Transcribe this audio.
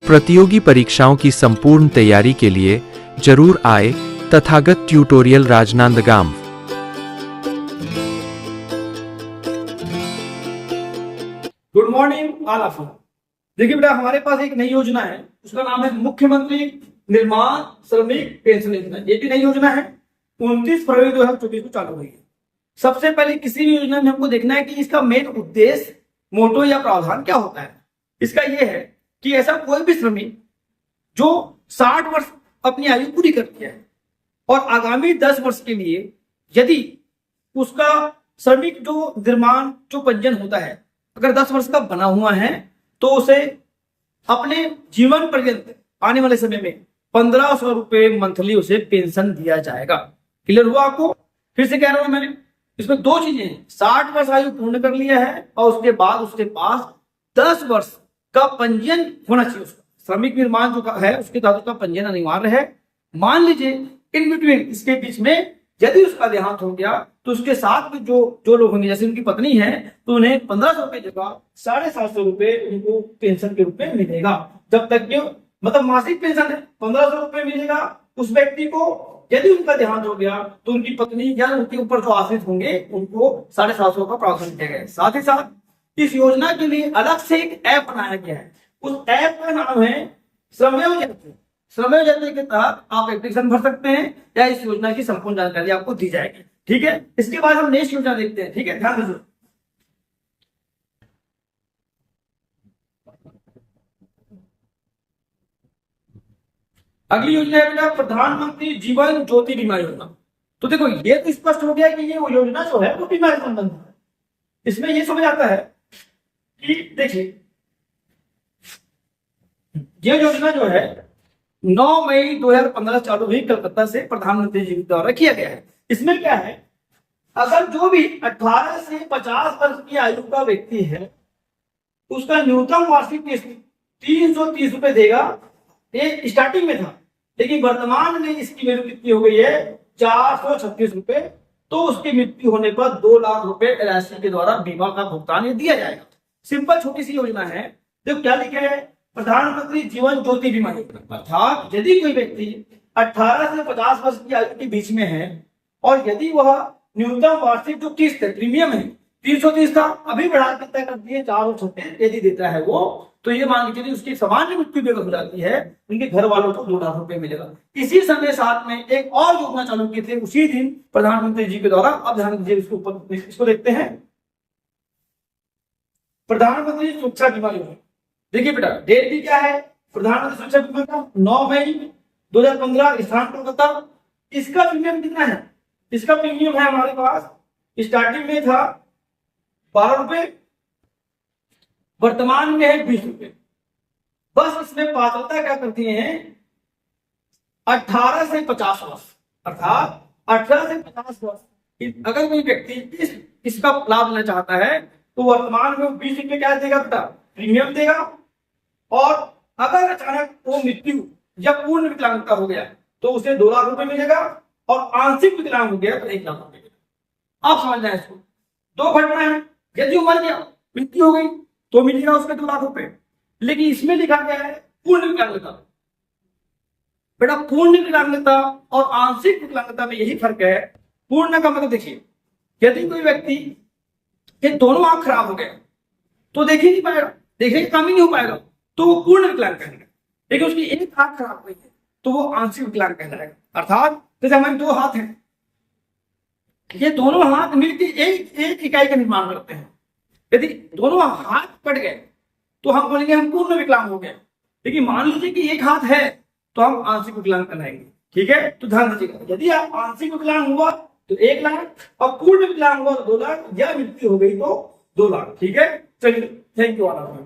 प्रतियोगी परीक्षाओं की संपूर्ण तैयारी के लिए जरूर आए Tathagat tutorial Rajnandgaon. Good morning all of you. देखिए बेटा, हमारे पास एक नई योजना है, उसका नाम है मुख्यमंत्री निर्माण श्रमिक पेंशन योजना। ये भी नई योजना है, 29 फरवरी 2024 को चालू हुई है। सबसे पहले किसी भी योजना में हमको देखना है कि इसका मेन उद्देश्य, मोटो या प्रावधान क्या होता है। इसका यह है कि ऐसा कोई भी श्रमिक जो 60 वर्ष अपनी आयु पूरी करती है और आगामी 10 वर्ष के लिए यदि उसका श्रमिक जो निर्माण जो पंजीयन होता है अगर 10 वर्ष का बना हुआ है तो उसे अपने जीवन पर्यंत आने वाले समय में 1500 रुपए मंथली उसे पेंशन दिया जाएगा। क्लियर हुआ आपको? फिर से कह रहा हूं मैंने, इसमें दो चीजें हैं, 60 वर्ष आयु पूर्ण कर लिया है और उसके बाद उसके पास 10 वर्ष का पंजीयन होना चाहिए। उसका श्रमिक निर्माण जो है उसके तहत उसका पंजीयन अनिवार्य है। मान लीजिए इन बिटवीन इसके बीच में यदि उसका देहांत हो गया तो उसके साथ में जो लोग होंगे, जैसे उनकी पत्नी है, तो उन्हें 1500 रुपए जगह 750 रुपए उनको पेंशन के रूप में मिलेगा। जब तक कि मतलब मासिक पेंशन है 1500 रुपए मिलेगा उस व्यक्ति को। यदि उनका देहांत हो गया तो उनकी पत्नी या उनके ऊपर जो आश्रित होंगे उनको 750 का प्रावधान किया गया है। साथ ही साथ इस योजना के लिए अलग से एक ऐप बनाया गया है। उस ऐप का नाम है श्रमेव जयते। श्रमेव जयते के तहत आप एप्लीकेशन भर सकते हैं या इस योजना की संपूर्ण जानकारी आपको दी जाएगी। ठीक है, इसके बाद हम नेक्स्ट योजना देखते हैं। ठीक है, ध्यान दीजिए। अगली योजना है बेटा प्रधानमंत्री जीवन ज्योति बीमा योजना। तो देखो ये तो स्पष्ट हो गया कि ये वो योजना जो है वो बीमा से संबंधित है। इसमें ये समझ आता है कि देखिए ये योजना जो है 9 मई 2015 चालू हुई, कलकत्ता से प्रधानमंत्री जी द्वारा किया गया है। इसमें क्या है, अगर जो भी 18 से 50 वर्ष की आयु का व्यक्ति है उसका न्यूनतम वार्षिक किस्त 330 रुपए देगा। ये स्टार्टिंग में था, लेकिन वर्तमान में इसकी वैल्यू कितनी हो गई है 436 रुपए। तो उसकी मृत्यु होने पर 2 लाख रुपए एलआईसी के द्वारा बीमा का भुगतान दिया जाएगा। सिंपल छोटी सी योजना है। देखो क्या लिखा है, प्रधानमंत्री जीवन ज्योति बीमा योजना। अर्थात यदि कोई व्यक्ति 18 से 50 वर्ष की आयु के बीच में है और यदि वह न्यूनतम वार्षिक जो किस्त है प्रीमियम है 330 था, अभी बढ़ा के तय कर दिए 436 यदि देता है वो, तो ये मान के चलिए उसकी सामान्य मृत्यु बेगर हो जाती है, उनके घर वालों को 2 लाख रुपए मिलेगा। इसी समय साथ में एक और योजना चालू की थी उसी दिन प्रधानमंत्री जी के द्वारा। अब ध्यान दीजिए, इसके ऊपर इसको देखते हैं, प्रधानमंत्री सुरक्षा बीमा योजना। देखिए बेटा डेट भी क्या है, प्रधानमंत्री सुरक्षा बीमा का 9 मई 2015, स्थान कोलकाता। इसका प्रीमियम कितना है, इसका प्रीमियम है हमारे पास स्टार्टिंग में था 12 रुपए, वर्तमान में है 20 रुपए। बस इसमें पात्रता क्या करती है 18 से 50 वर्ष, अर्थात 18 से 50 वर्ष अगर कोई व्यक्ति इसका लाभ लेना चाहता है तो वर्तमान में 20 रुपए क्या देगा बेटा, प्रीमियम देगा। और अगर अचानक वो मृत्यु या पूर्ण विकलांगता हो गया तो उसे 2 लाख रुपए मिलेगा और आंशिक विकलांग हो गया तो 1 लाख रुपए मिलेगा। आप समझना है इसको, दो घटना है, यदि मर गया मृत्यु हो गई तो मिलेगा उसके 2 लाख रुपए। लेकिन इसमें लिखा गया है पूर्ण विकलांगता। बेटा पूर्ण विकलांगता और आंशिक विकलांगता में यही फर्क है। पूर्ण का मतलब देखिए, यदि कोई व्यक्ति के दोनों आंख खराब हो गए तो देख ही नहीं पाएगा, देखने का काम ही नहीं हो पाएगा, तो वो पूर्ण विकलांग कहलाएगा। लेकिन उसकी एक आंख खराब हुई है तो वो आंशिक विकलांग कहलाएगा। अर्थात जैसे हमारे 2 हाथ हैं, ये दोनों हाथ मिलकर एक इकाई का निर्माण करते हैं। यदि दोनों हाथ कट गए तो हम बोलेंगे हम पूर्ण विकलांग हो गए। लेकिन मान लीजिए कि एक हाथ है तो हम आंशिक विकलांग कहलाएंगे। ठीक है, तो ध्यान दीजिएगा, यदि आप आंशिक विकलांग हुआ तो 1 लाख और पूर्ण विकलांग हुआ तो 2 लाख, या मृत्यु हो गई तो 2 लाख। ठीक है, चलिए, thank you all of you.